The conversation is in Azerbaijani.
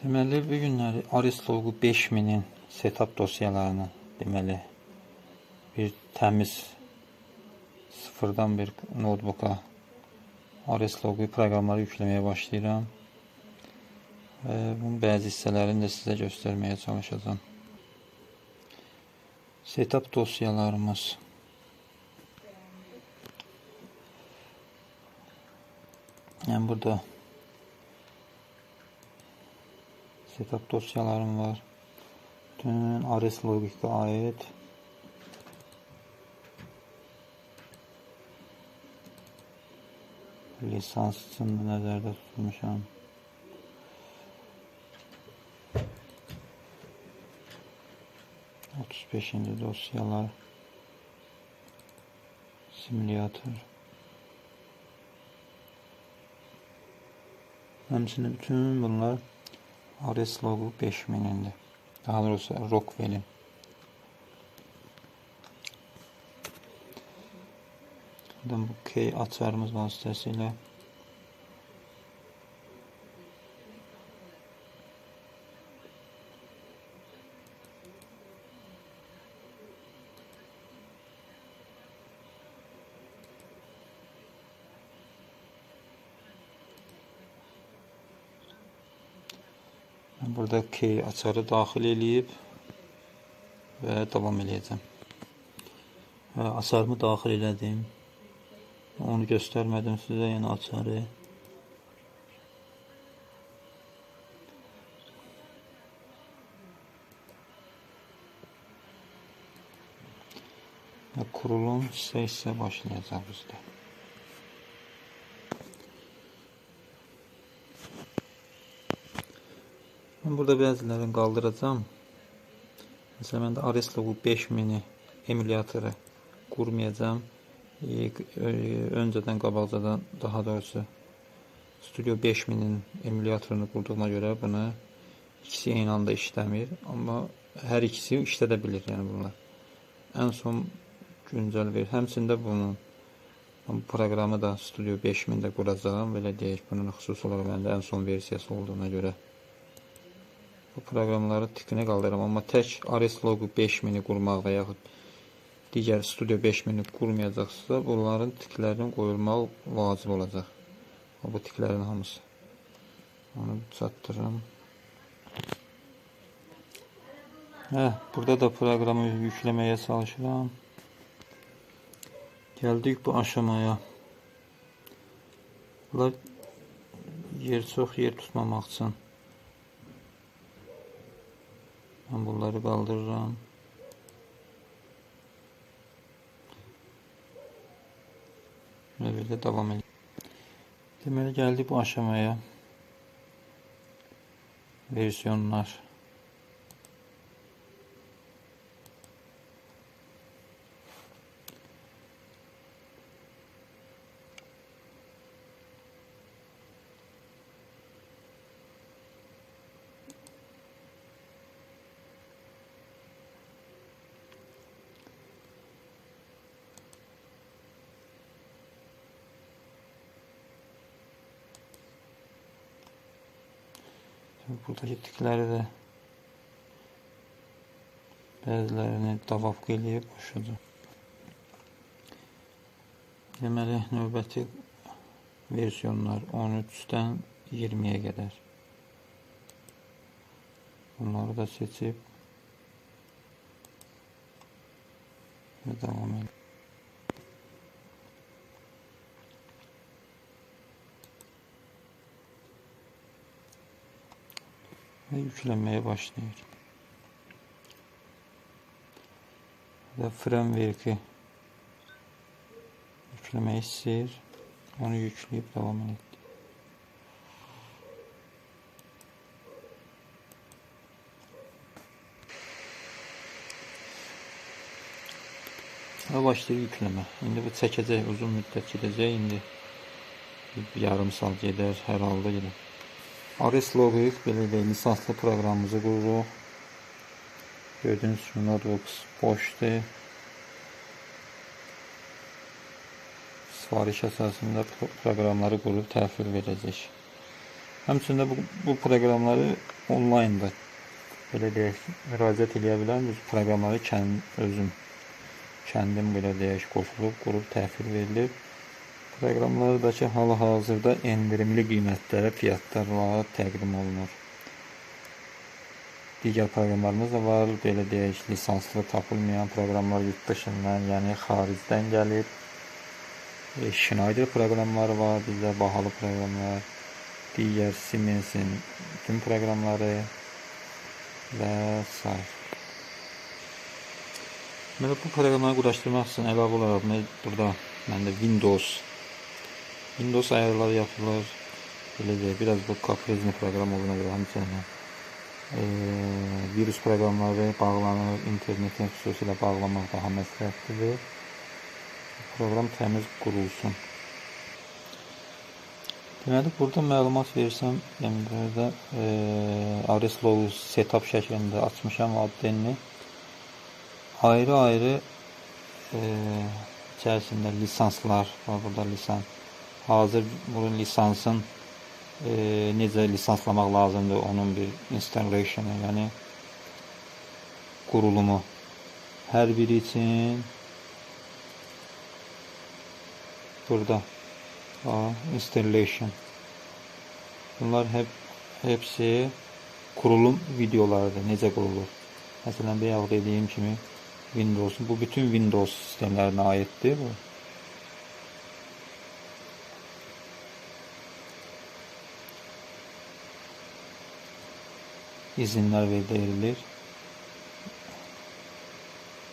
Deməli, bu günləri Arislogu 5000-in setup dosyalarını deməli bir təmiz sıfırdan bir notebooka Arislogu proqramları yükləməyə başlayıram. Və bunun bəzi hissələrini də sizə göstərməyə çalışacağam. Setup dosyalarımız. Yəni burada setup dosyalarım var. Bütün Arislog'a ait lisans için də nəzərdə tutmuşam. Otuz beşinci dosyalar, simülator. Həmçinin bütün bunlar Arislogu 5000'indi. Daha doğrusu Rockwell'in. Buradan bu key açarımız vasıtasıyla burada key açarı daxil eləyib və davam eləyəcəm. Açarımı daxil elədim. Onu göstərmədim sizə, yəni açarı. Və kurulum hissə başlayacaq bizdə. Mən burada bəzilərini qaldıracağım. Məsələn, mən də Arislogu 5000'i emulatoru qurmayacağım. Öncədən qabaqcadan, daha doğrusu Studio 5000'in emulatorunu qurduğuma görə bunu ikisi eyni anda işləmir. Amma hər ikisi işlədə bilir, yəni bunlar. Ən son güncəl verir. Həmçində bunun proqramı da Studio 5000'də quracağım. Belə deyək, bunun xüsusi olaraq məndə ən son versiyası olduğuna görə bu proqramları tikini qaldırıram. Amma tək Arislogu 5000'i qurmaq və yaxud digər Studio 5000'i qurmayacaqsa, bunların tiklərinin qoyulmaq vacib olacaq. Bu tiklərin hamısı. Onu çatdırıram. Burada da proqramı yükləməyə çalışıram. Gəldik bu aşamaya. Bunlar çox yer tutmamaq üçün mən bunları qaldırıram. Və belə davam edir. Deməli, gəldik bu aşamaya. Versiyonlar. Buradakı tikləri də bəzilərini davafq eləyib boşadım. Deməli, növbəti versiyonlar 13'dən 20'ye qədər. Bunları da seçib və davam edelim. Və yüklənməyə başlayır. Və framework'ı yükləmək istəyir. Onu yükləyib davam edir. Və başlayır yükləmə. İndi bu çəkəcək, uzun müddət gedəcək. İndi yarım saat gedər, hər halda gedər. Arislogu belə də lisanslı proqramımızı qururuq. Gördüyünüz kimi notebook boşdur. Sifariş əsasında proqramları qurub təhvil verəcək. Həmçində bu proqramları onlayn da belə deyək, müraciət edə bilərəm. Bu proqramları kendim belə deyək, qoşulub, qurub təhvil verilir. Proqramlardakı hal-hazırda endirimli qiymətlərə fiyatlarla təqdim olunur. Digər proqramlarımız da var, belə deyək, lisanslı tapılmayan proqramlar yurt dışından, yəni xaricdən gəlib. Schneider proqramları var, bizdə bahalı proqramlar, digər Siemens'in bütün proqramları və s. Deməli, bu proqramları quraşdırmaq üçün əlavə olaraq burada məndə Windows ayarları yapılır. Belə deyək, biraz bu kaprizli proqram olduğuna görə həmçinin virus proqramları bağlanır, internetin xüsusilə bağlamaq daha məsləhətlidir. Proqram təmiz qurulsun. Deməli, burada məlumat versəm, yəni burada Areslow setup şəklində açmışam addenini. Ayrı-ayrı içərisində lisanslar var, burada lisans. Hazır bunun lisansın necə lisanslamaq lazımdır, onun bir installationu, yəni qurulumu. Hər biri üçün burada installation. Bunlar hepsi kurulum videolarıdır, necə qurulur. Məsələn, bayaq dediyim kimi Windows'un, bu bütün Windows sistemlərinə aiddir bu. İzinlər verilir.